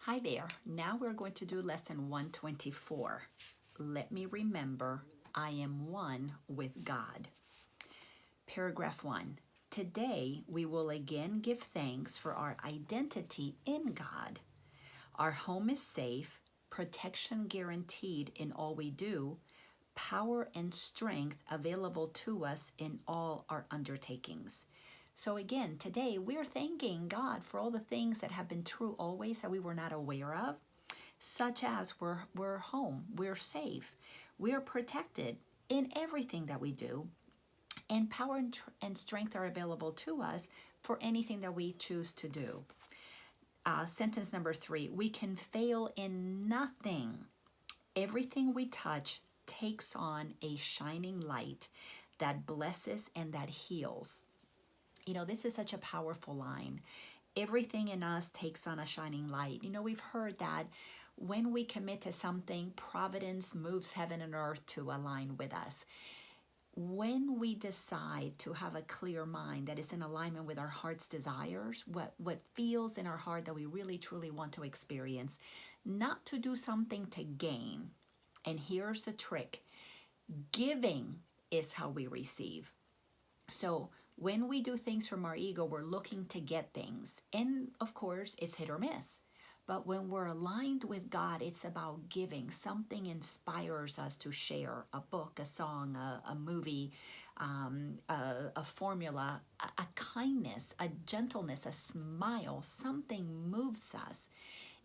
Hi there. Now we're going to do lesson 124. Let me remember I am one with God. Paragraph 1. Today we will again give thanks for our identity in God. Our home is safe, protection guaranteed in all we do, power and strength available to us in all our undertakings. So again, today we're thanking God for all the things that have been true always that we were not aware of, such as we're home, we're safe, we're protected in everything that we do, and power and strength are available to us for anything that we choose to do. Sentence number 3, we can fail in nothing. Everything we touch takes on a shining light that blesses and that heals. You know, this is such a powerful line. Everything in us takes on a shining light. You know, we've heard that when we commit to something, providence moves heaven and earth to align with us. When we decide to have a clear mind that is in alignment with our heart's desires, what feels in our heart that we really truly want to experience, not to do something to gain. And here's the trick. Giving is how we receive. So when we do things from our ego, we're looking to get things. And of course, it's hit or miss. But when we're aligned with God, it's about giving. Something inspires us to share, a book, a song, a movie, a formula, a kindness, a gentleness, a smile. Something moves us.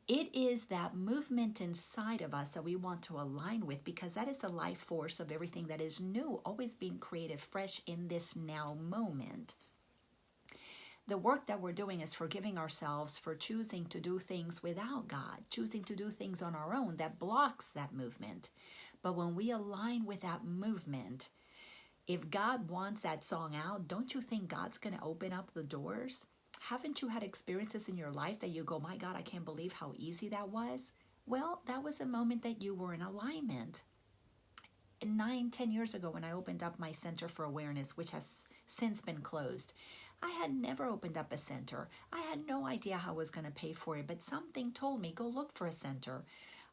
It is that movement inside of us that we want to align with, because that is the life force of everything that is new, always being created fresh in this now moment. The work that we're doing is forgiving ourselves for choosing to do things without God, choosing to do things on our own that blocks that movement. But when we align with that movement, if God wants that song out, don't you think God's going to open up the doors? Haven't you had experiences in your life that you go, my God, I can't believe how easy that was? Well, that was a moment that you were in alignment. 9-10 years ago, when I opened up my Center for Awareness, which has since been closed, I had never opened up a center. I had no idea how I was going to pay for it, but something told me, go look for a center.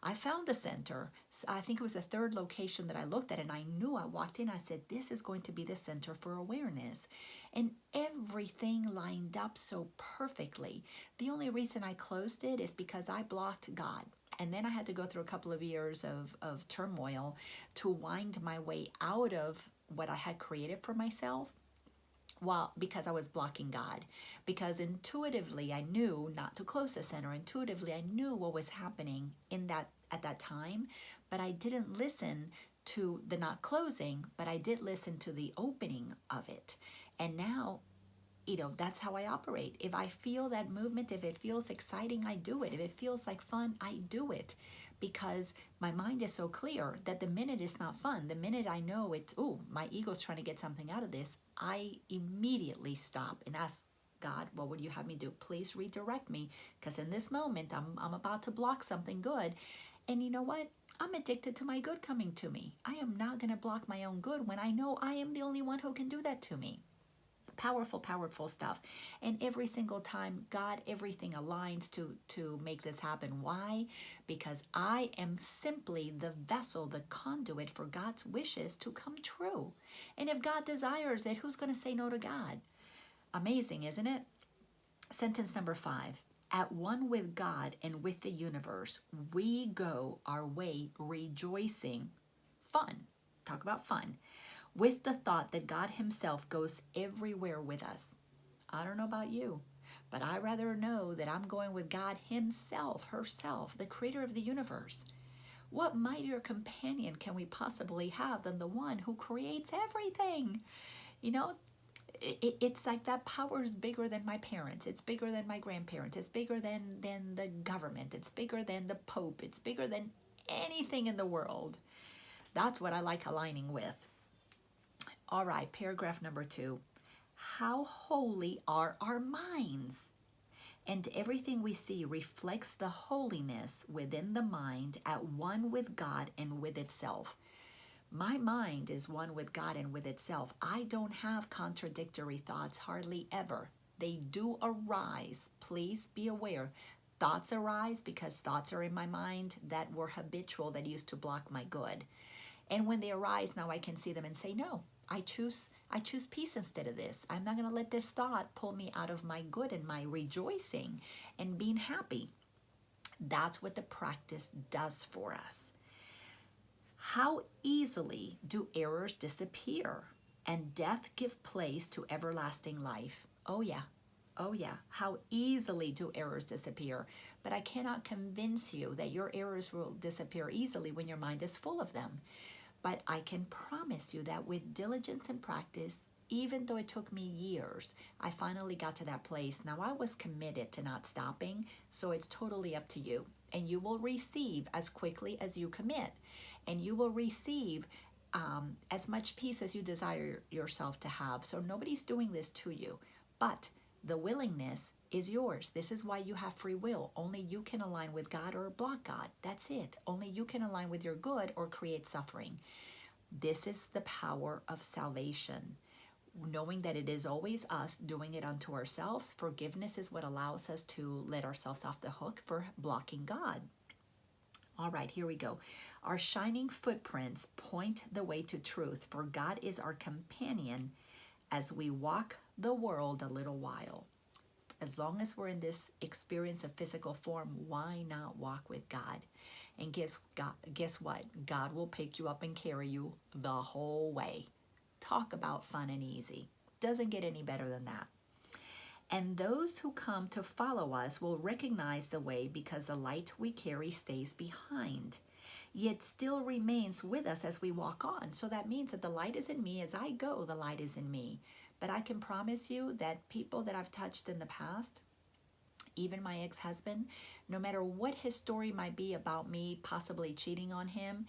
I found a center. I think it was the third location that I looked at, and I knew. I walked in, I said, this is going to be the Center for Awareness. And everything lined up so perfectly. The only reason I closed it is because I blocked God. And then I had to go through a couple of years of turmoil to wind my way out of what I had created for myself. Well, because I was blocking God. Because intuitively I knew not to close the center. Intuitively I knew what was happening at that time, but I didn't listen to the not closing, but I did listen to the opening of it. And now, you know, that's how I operate. If I feel that movement, if it feels exciting, I do it. If it feels like fun, I do it. Because my mind is so clear that the minute it's not fun, the minute I know it's, oh, my ego's trying to get something out of this, I immediately stop and ask God, what would you have me do? Please redirect me, because in this moment, I'm about to block something good. And you know what? I'm addicted to my good coming to me. I am not going to block my own good when I know I am the only one who can do that to me. Powerful, powerful stuff. And every single time, God, everything aligns to make this happen. Why? Because I am simply the vessel, the conduit for God's wishes to come true. And if God desires it, who's going to say no to God? Amazing, isn't it? Sentence number 5. At one with God and with the universe, we go our way rejoicing. Fun. Talk about fun. With the thought that God himself goes everywhere with us. I don't know about you, but I rather know that I'm going with God himself, herself, the creator of the universe. What mightier companion can we possibly have than the one who creates everything? You know, it's like that power is bigger than my parents. It's bigger than my grandparents. It's bigger than the government. It's bigger than the Pope. It's bigger than anything in the world. That's what I like aligning with. All right, paragraph number 2. How holy are our minds? And everything we see reflects the holiness within the mind, at one with God and with itself. My mind is one with God and with itself. I don't have contradictory thoughts, hardly ever. They do arise. Please be aware. thoughts arise because thoughts are in my mind that were habitual, that used to block my good. And when they arise, now I can see them and say, no, I choose peace instead of this. I'm not going to let this thought pull me out of my good and my rejoicing and being happy. That's what the practice does for us. How easily do errors disappear and death give place to everlasting life? Oh yeah. Oh yeah. How easily do errors disappear? But I cannot convince you that your errors will disappear easily when your mind is full of them. But I can promise you that with diligence and practice, even though it took me years, I finally got to that place. Now I was committed to not stopping, so it's totally up to you. And you will receive as quickly as you commit. And you will receive as much peace as you desire yourself to have. So nobody's doing this to you. But the willingness is yours. This is why you have free will. Only you can align with God or block God. That's it. Only you can align with your good or create suffering. This is the power of salvation. Knowing that it is always us doing it unto ourselves. Forgiveness is what allows us to let ourselves off the hook for blocking God. All right, here we go. Our shining footprints point the way to truth, for God is our companion as we walk the world a little while. As long as we're in this experience of physical form, why not walk with God? And guess what? God will pick you up and carry you the whole way. Talk about fun and easy. Doesn't get any better than that. And those who come to follow us will recognize the way because the light we carry stays behind, yet still remains with us as we walk on. So that means that the light is in me. As I go, the light is in me. But I can promise you that people that I've touched in the past, even my ex-husband, no matter what his story might be about me possibly cheating on him,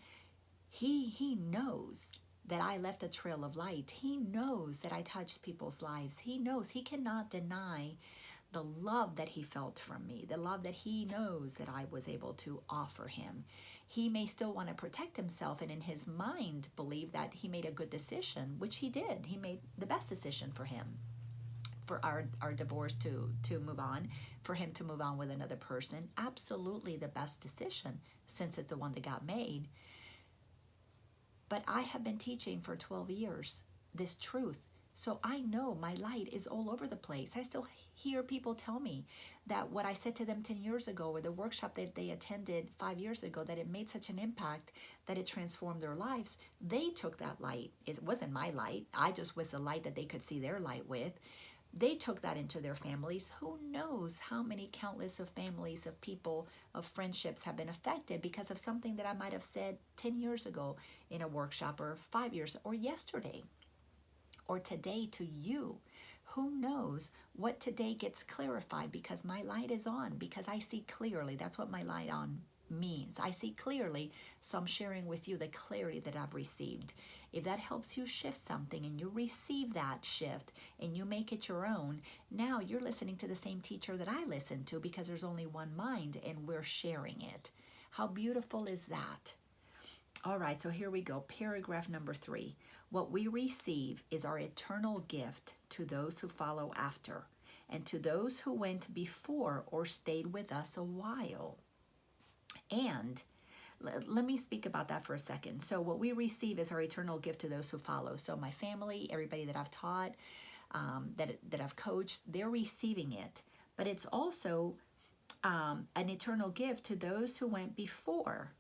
he knows that I left a trail of light. He knows that I touched people's lives. He knows. He cannot deny the love that he felt from me, the love that he knows that I was able to offer him. He may still want to protect himself and in his mind believe that he made a good decision, which he did. He made the best decision for him, for our divorce to move on, for him to move on with another person. Absolutely the best decision since it's the one that got made. But I have been teaching for 12 years this truth. So I know my light is all over the place. I still hear people tell me that what I said to them 10 years ago or the workshop that they attended 5 years ago, that it made such an impact that it transformed their lives. They took that light. It wasn't my light. I just was the light that they could see their light with. They took that into their families. Who knows how many countless of families, of people, of friendships have been affected because of something that I might have said 10 years ago in a workshop, or 5 years, or yesterday, or today to you. Who knows what today gets clarified because my light is on, because I see clearly. That's what my light on means. I see clearly, so I'm sharing with you the clarity that I've received. If that helps you shift something and you receive that shift and you make it your own, now you're listening to the same teacher that I listen to because there's only one mind and we're sharing it. How beautiful is that? All right, so here we go. Paragraph number 3. What we receive is our eternal gift to those who follow after and to those who went before or stayed with us a while. And let me speak about that for a second. So what we receive is our eternal gift to those who follow. So my family, everybody that I've taught, that I've coached, they're receiving it. But it's also an eternal gift to those who went before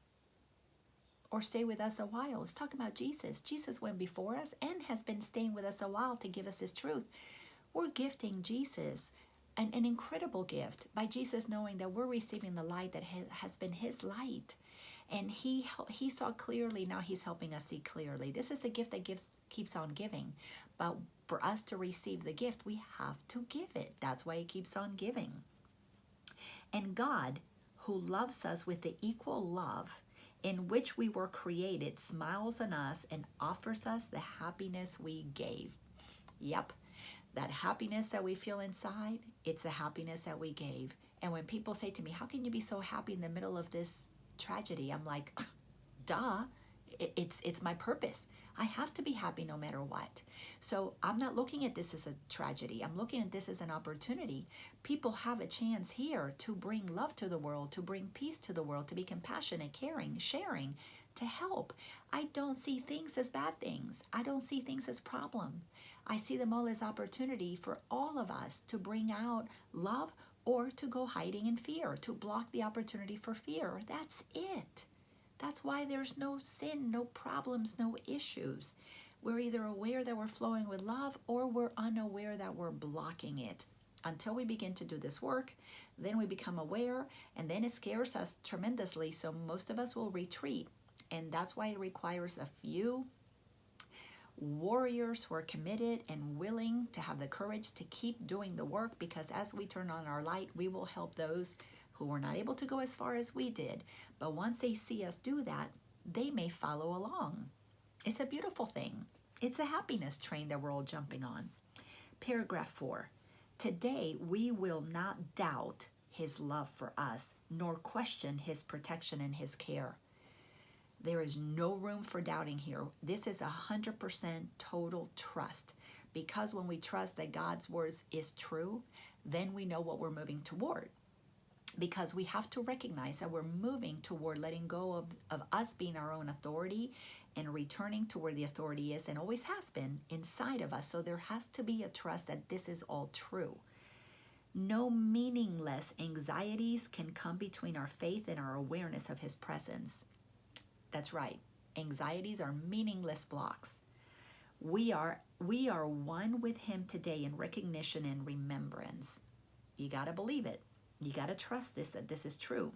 or stay with us a while. Let's talk about Jesus. Jesus went before us and has been staying with us a while to give us his truth. We're gifting Jesus an incredible gift by Jesus knowing that we're receiving the light that has been his light. And he saw clearly, now he's helping us see clearly. This is the gift that keeps on giving. But for us to receive the gift, we have to give it. That's why it keeps on giving. And God, who loves us with the equal love in which we were created, smiles on us and offers us the happiness we gave. Yep, that happiness that we feel inside, it's the happiness that we gave. And when people say to me, how can you be so happy in the middle of this tragedy? I'm like, duh, it's my purpose. I have to be happy no matter what. So I'm not looking at this as a tragedy. I'm looking at this as an opportunity. People have a chance here to bring love to the world, to bring peace to the world, to be compassionate, caring, sharing, to help. I don't see things as bad things. I don't see things as problem. I see them all as opportunity for all of us to bring out love or to go hiding in fear, to block the opportunity for fear. That's it. That's why there's no sin, no problems, no issues. We're either aware that we're flowing with love or we're unaware that we're blocking it. Until we begin to do this work, then we become aware, and then it scares us tremendously, so most of us will retreat. And that's why it requires a few warriors who are committed and willing to have the courage to keep doing the work, because as we turn on our light, we will help those who were not able to go as far as we did. But once they see us do that, they may follow along. It's a beautiful thing. It's a happiness train that we're all jumping on. Paragraph 4. Today we will not doubt his love for us, nor question his protection and his care. There is no room for doubting here. This is 100% total trust. Because when we trust that God's words is true, then we know what we're moving toward. Because we have to recognize that we're moving toward letting go of us being our own authority and returning to where the authority is and always has been inside of us. So there has to be a trust that this is all true. No meaningless anxieties can come between our faith and our awareness of his presence. That's right. Anxieties are meaningless blocks. We are one with him today in recognition and remembrance. You got to believe it. You got to trust this, that this is true.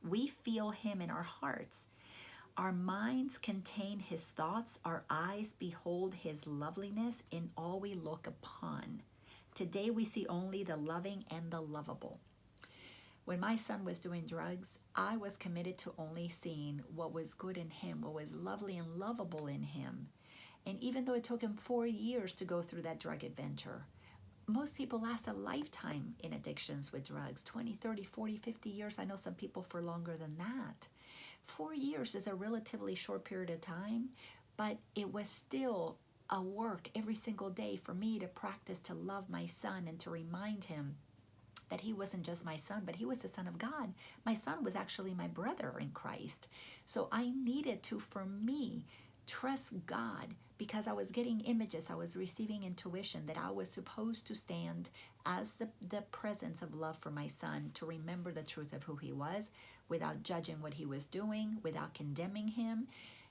We feel him in our hearts. Our minds contain his thoughts. Our eyes behold his loveliness in all we look upon. Today we see only the loving and the lovable. When my son was doing drugs, I was committed to only seeing what was good in him, what was lovely and lovable in him. And even though it took him 4 years to go through that drug adventure, most people last a lifetime in addictions with drugs, 20, 30, 40, 50 years. I know some people for longer than that. 4 years is a relatively short period of time, but it was still a work every single day for me to practice to love my son and to remind him that he wasn't just my son, but he was the Son of God. My son was actually my brother in Christ. So I needed to, for me, trust God, because I was getting images, I was receiving intuition that I was supposed to stand as the presence of love for my son, to remember the truth of who he was without judging what he was doing, without condemning him.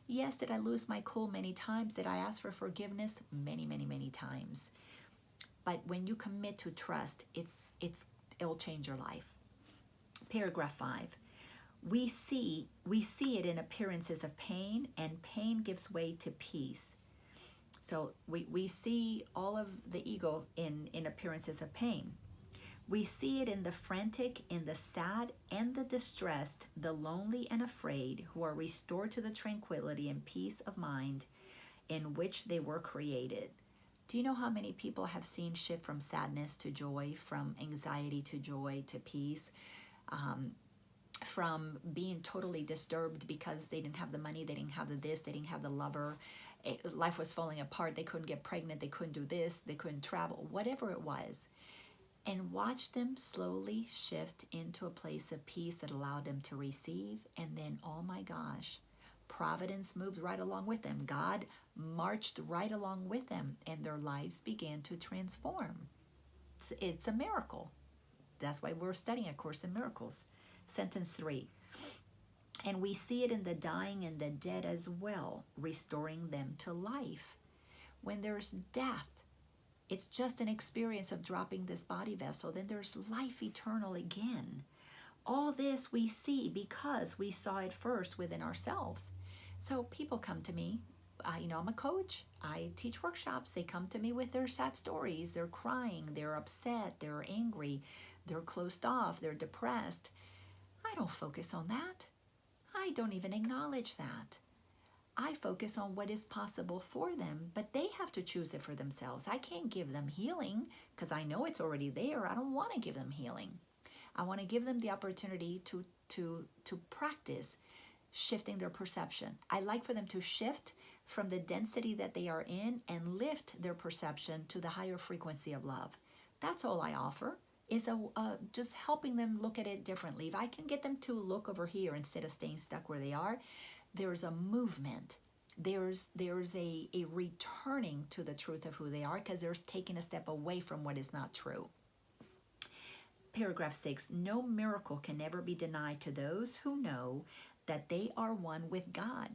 Yes, did I lose my cool many times? Did I ask for forgiveness? Many, many, many times. But when you commit to trust, it'll change your life. Paragraph 5. We see it in appearances of pain, and pain gives way to peace. So we see all of the ego in appearances of pain. We see it in the frantic, in the sad, and the distressed, the lonely and afraid, who are restored to the tranquility and peace of mind in which they were created. Do you know how many people have seen shift from sadness to joy, from anxiety to joy to peace, from being totally disturbed because they didn't have the money, they didn't have the this, they didn't have the lover, life was falling apart, they couldn't get pregnant, they couldn't do this, they couldn't travel, whatever it was. And watch them slowly shift into a place of peace that allowed them to receive. And then, oh my gosh, Providence moved right along with them. God marched right along with them, and their lives began to transform. It's a miracle. That's why we're studying A Course in Miracles. Sentence 3. And we see it in the dying and the dead as well, restoring them to life. When there's death, it's just an experience of dropping this body vessel. Then there's life eternal again. All this we see because we saw it first within ourselves. So people come to me. I'm a coach. I teach workshops. They come to me with their sad stories. They're crying. They're upset. They're angry. They're closed off. They're depressed. I don't focus on that. I don't even acknowledge that. I focus on what is possible for them, but they have to choose it for themselves. I can't give them healing because I know it's already there. I don't want to give them healing. I want to give them the opportunity to practice shifting their perception. I like for them to shift from the density that they are in and lift their perception to the higher frequency of love. That's all I offer, is just helping them look at it differently. If I can get them to look over here instead of staying stuck where they are, there's a movement. There's a returning to the truth of who they are, because they're taking a step away from what is not true. Paragraph 6, no miracle can ever be denied to those who know that they are one with God.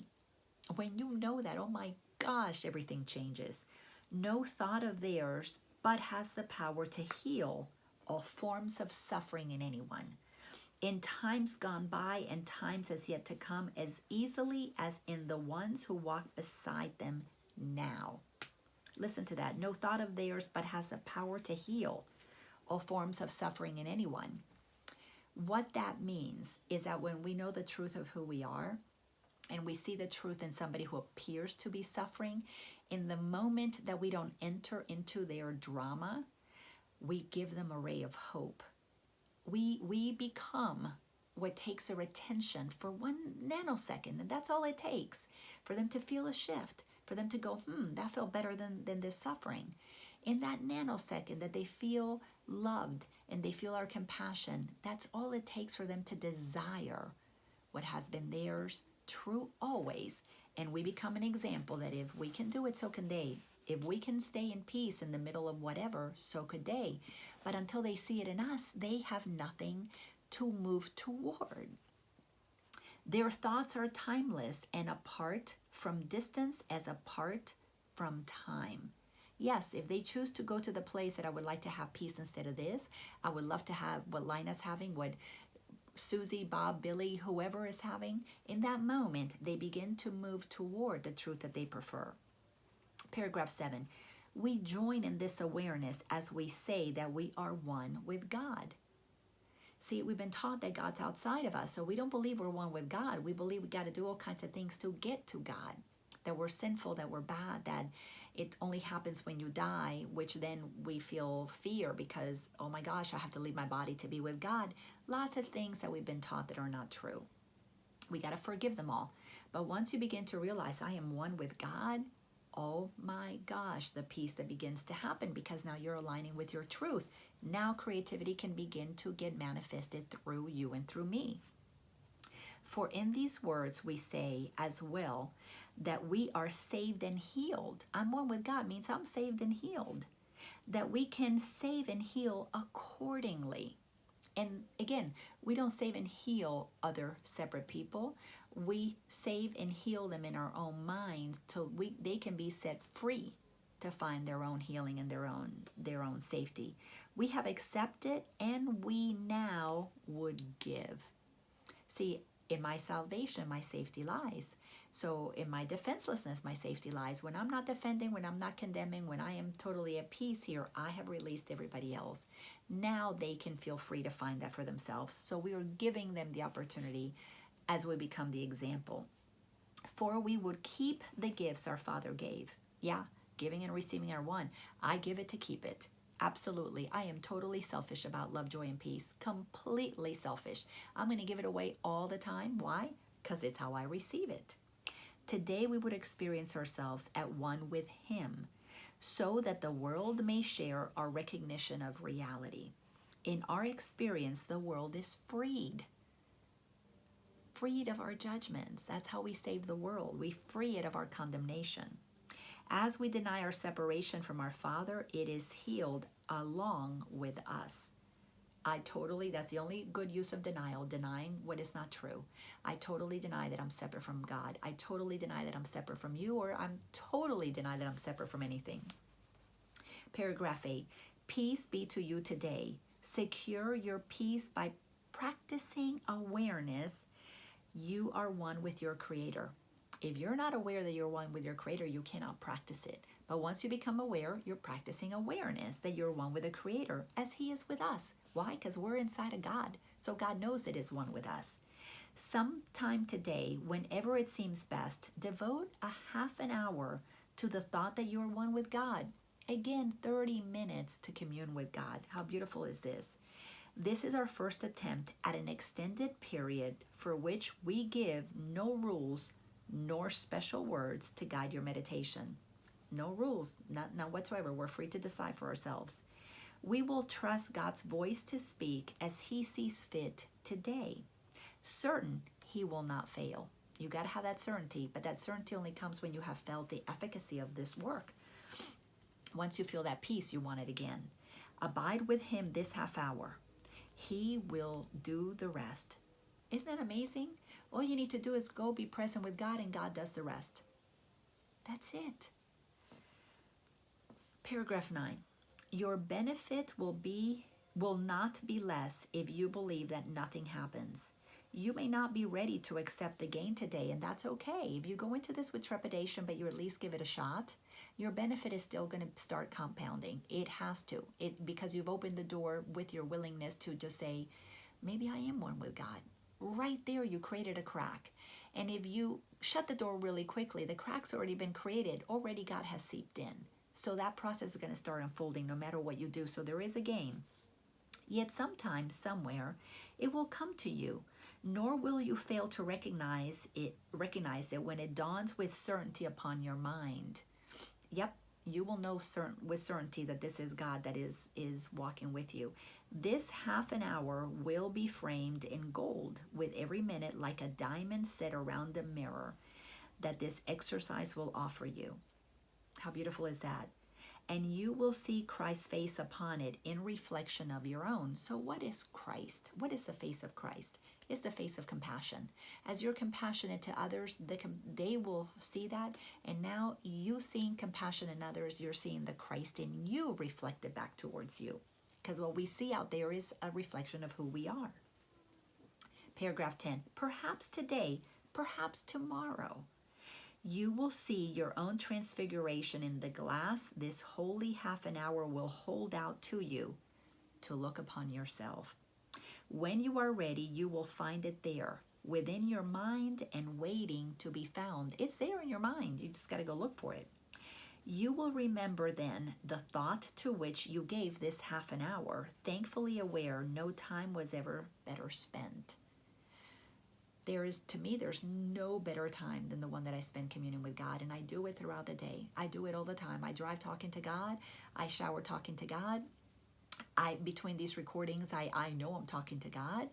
When you know that, oh my gosh, everything changes. No thought of theirs but has the power to heal all forms of suffering in anyone, in times gone by and times as yet to come, as easily as in the ones who walk beside them now. Listen to that. No thought of theirs but has the power to heal all forms of suffering in anyone. What that means is that when we know the truth of who we are, and we see the truth in somebody who appears to be suffering, in the moment that we don't enter into their drama, we give them a ray of hope. We become what takes their attention for 1 nanosecond, and that's all it takes for them to feel a shift, for them to go, that felt better than this suffering. In that nanosecond that they feel loved and they feel our compassion, that's all it takes for them to desire what has been theirs, true always. And we become an example that if we can do it, so can they. If we can stay in peace in the middle of whatever, so could they. But until they see it in us, they have nothing to move toward. Their thoughts are timeless and apart from distance as apart from time. Yes, if they choose to go to the place that I would like to have peace instead of this, I would love to have what Laina's having, what Susie, Bob, Billy, whoever is having, in that moment, they begin to move toward the truth that they prefer. Paragraph 7, we join in this awareness as we say that we are one with God. See, we've been taught that God's outside of us, so we don't believe we're one with God. We believe we got to do all kinds of things to get to God, that we're sinful, that we're bad, that it only happens when you die, which then we feel fear because, oh my gosh, I have to leave my body to be with God. Lots of things that we've been taught that are not true. We got to forgive them all. But once you begin to realize I am one with God, oh my gosh, the peace that begins to happen, because now you're aligning with your truth. Now creativity can begin to get manifested through you and through me. For in these words we say as well that we are saved and healed. I'm one with God means I'm saved and healed. That we can save and heal accordingly. And again, we don't save and heal other separate people. We save and heal them in our own minds till they can be set free to find their own healing and their own safety. We have accepted and we now would give. See, in my salvation, my safety lies. So in my defenselessness, my safety lies. When I'm not defending, when I'm not condemning, when I am totally at peace here, I have released everybody else. Now they can feel free to find that for themselves. So we are giving them the opportunity as we become the example. For we would keep the gifts our Father gave. Yeah, giving and receiving are one. I give it to keep it. Absolutely. I am totally selfish about love, joy, and peace. Completely selfish. I'm going to give it away all the time. Why? Because it's how I receive it. Today we would experience ourselves at one with Him, so that the world may share our recognition of reality. In our experience, the world is freed of our judgments. That's how we save the world. We free it of our condemnation. As we deny our separation from our Father, it is healed along with us. That's the only good use of denial, denying what is not true. I totally deny that I'm separate from God. I totally deny that I'm separate from you, or I'm totally deny that I'm separate from anything. Paragraph 8, peace be to you today. Secure your peace by practicing awareness. You are one with your Creator. If you're not aware that you're one with your Creator, you cannot practice it. But once you become aware, you're practicing awareness that you're one with the Creator as He is with us. Why? Because we're inside of God. So God knows it is one with us. Sometime today, whenever it seems best, devote a half an hour to the thought that you're one with God. Again, 30 minutes to commune with God. How beautiful is this? This is our first attempt at an extended period for which we give no rules nor special words to guide your meditation. No rules, none whatsoever. We're free to decide for ourselves. We will trust God's voice to speak as He sees fit today, certain He will not fail. You got to have that certainty, but that certainty only comes when you have felt the efficacy of this work. Once you feel that peace, you want it again. Abide with Him this half hour. He will do the rest. Isn't that amazing? All you need to do is go be present with God, and God does the rest. That's it. Paragraph 9. Your benefit will not be less if you believe that nothing happens. You may not be ready to accept the gain today, and that's okay. If you go into this with trepidation, but you at least give it a shot, your benefit is still going to start compounding. It has to. Because you've opened the door with your willingness to just say, maybe I am one with God. Right there, you created a crack. And if you shut the door really quickly, the crack's already been created. Already God has seeped in. So that process is going to start unfolding no matter what you do. So there is a gain. Yet sometimes, somewhere, it will come to you, nor will you fail to recognize it when it dawns with certainty upon your mind. Yep, you will know with certainty that this is God that is walking with you. This half an hour will be framed in gold with every minute like a diamond set around a mirror that this exercise will offer you. How beautiful is that? And you will see Christ's face upon it in reflection of your own. So what is Christ? What is the face of Christ? It's the face of compassion. As you're compassionate to others, they will see that. And now you seeing compassion in others, you're seeing the Christ in you reflected back towards you. Because what we see out there is a reflection of who we are. Paragraph 10. Perhaps today, perhaps tomorrow, you will see your own transfiguration in the glass this holy half an hour will hold out to you to look upon yourself. When you are ready, you will find it there within your mind and waiting to be found. It's there in your mind. You just got to go look for it. You will remember then the thought to which you gave this half an hour, thankfully aware no time was ever better spent. To me, there's no better time than the one that I spend communing with God, and I do it throughout the day. I do it all the time. I drive talking to God. I shower talking to God. Between these recordings, I know I'm talking to God.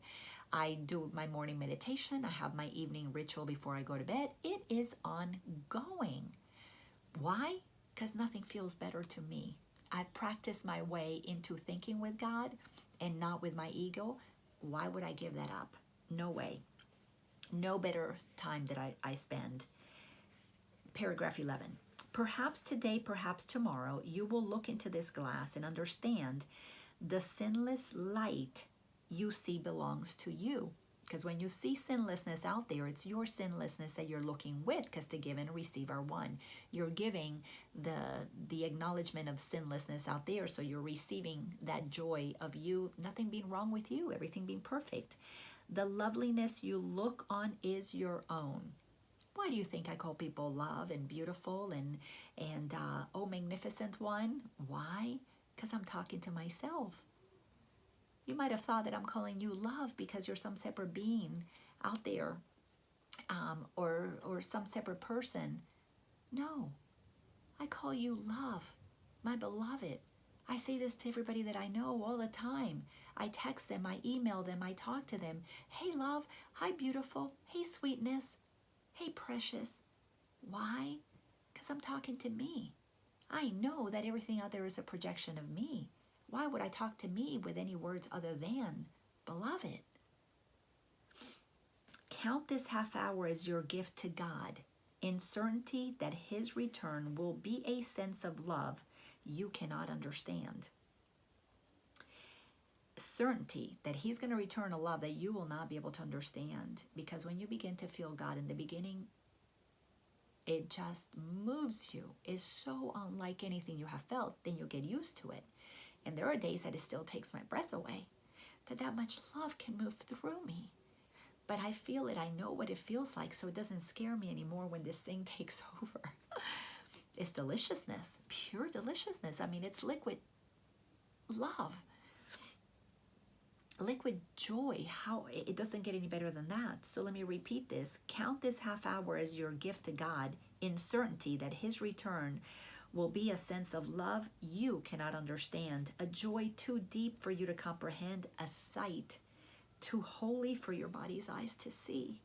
I do my morning meditation. I have my evening ritual before I go to bed. It is ongoing. Why? Because nothing feels better to me. I've practiced my way into thinking with God and not with my ego. Why would I give that up? No way. No better time that I spend. Paragraph 11. Perhaps today, perhaps tomorrow, you will look into this glass and understand the sinless light you see belongs to you. Because when you see sinlessness out there, it's your sinlessness that you're looking with, because to give and receive are one. You're giving the acknowledgement of sinlessness out there, so you're receiving that joy of you, nothing being wrong with you, everything being perfect. The loveliness you look on is your own. Why do you think I call people love and beautiful and oh, magnificent one? Why? Because I'm talking to myself. You might have thought that I'm calling you love because you're some separate being out there, or some separate person. No, I call you love, my beloved. I say this to everybody that I know all the time. I text them, I email them, I talk to them. Hey, love. Hi, beautiful. Hey, sweetness. Hey, precious. Why? Because I'm talking to me. I know that everything out there is a projection of me. Why would I talk to me with any words other than beloved? Count this half hour as your gift to God, in certainty that His return will be a sense of love you cannot understand. Certainty that He's going to return a love that you will not be able to understand, because when you begin to feel God in the beginning, it just moves you. It's so unlike anything you have felt. Then you get used to it. And there are days that it still takes my breath away, that much love can move through me. But I feel it. I know what it feels like, so it doesn't scare me anymore when this thing takes over. It's deliciousness, pure deliciousness. I mean, it's liquid love. liquid joy, how it doesn't get any better than that. So let me repeat this. Count this half hour as your gift to God in certainty that his return will be a sense of love you cannot understand, a joy too deep for you to comprehend, a sight too holy for your body's eyes to see.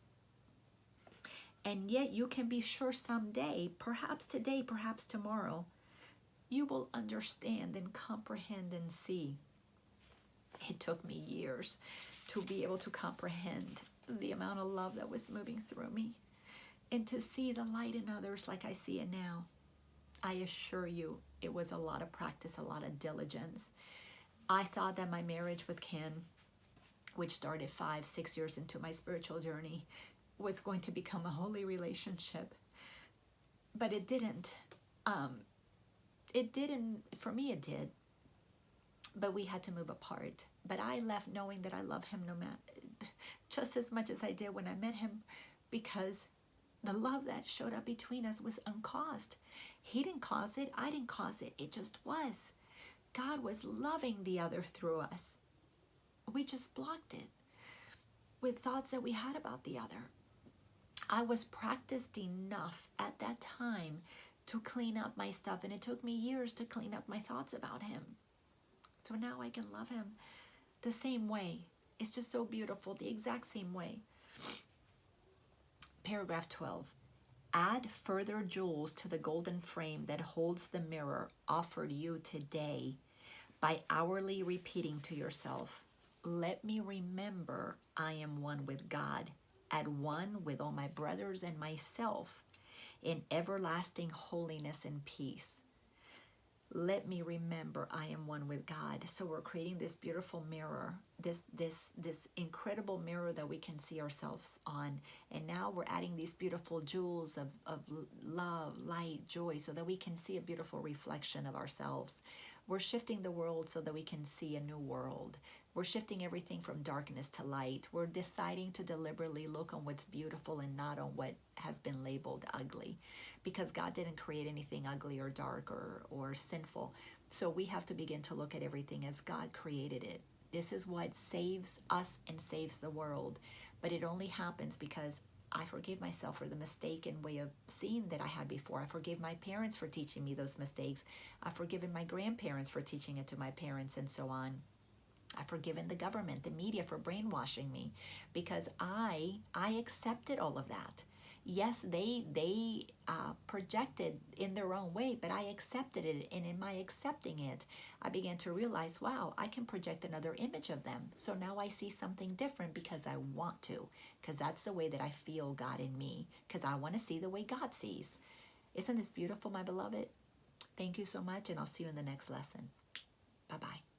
And yet you can be sure someday, perhaps today, perhaps tomorrow, you will understand and comprehend and see. It took me years to be able to comprehend the amount of love that was moving through me and to see the light in others like I see it now. I assure you, it was a lot of practice, a lot of diligence. I thought that my marriage with Ken, which started 5-6 years into my spiritual journey, was going to become a holy relationship. But it didn't. For me it did. But we had to move apart. But I left knowing that I love him no matter, just as much as I did when I met him, because the love that showed up between us was uncaused. He didn't cause it. I didn't cause it. It just was. God was loving the other through us. We just blocked it with thoughts that we had about the other. I was practiced enough at that time to clean up my stuff, and it took me years to clean up my thoughts about him. So now I can love him the same way. It's just so beautiful, the exact same way. Paragraph 12. Add further jewels to the golden frame that holds the mirror offered you today by hourly repeating to yourself, let me remember I am one with God, at one with all my brothers and myself, in everlasting holiness and peace. Let me remember I am one with God. So we're creating this beautiful mirror, this incredible mirror that we can see ourselves on. And now we're adding these beautiful jewels of love, light, joy, so that we can see a beautiful reflection of ourselves. We're shifting the world so that we can see a new world. We're shifting everything from darkness to light. We're deciding to deliberately look on what's beautiful and not on what has been labeled ugly, because God didn't create anything ugly or dark or sinful. So we have to begin to look at everything as God created it. This is what saves us and saves the world. But it only happens because I forgave myself for the mistaken way of seeing that I had before. I forgave my parents for teaching me those mistakes. I've forgiven my grandparents for teaching it to my parents, and so on. I've forgiven the government, the media, for brainwashing me, because I accepted all of that. Yes, they projected in their own way, but I accepted it. And in my accepting it, I began to realize, wow, I can project another image of them. So now I see something different because I want to, because that's the way that I feel God in me, because I want to see the way God sees. Isn't this beautiful, my beloved? Thank you so much, and I'll see you in the next lesson. Bye-bye.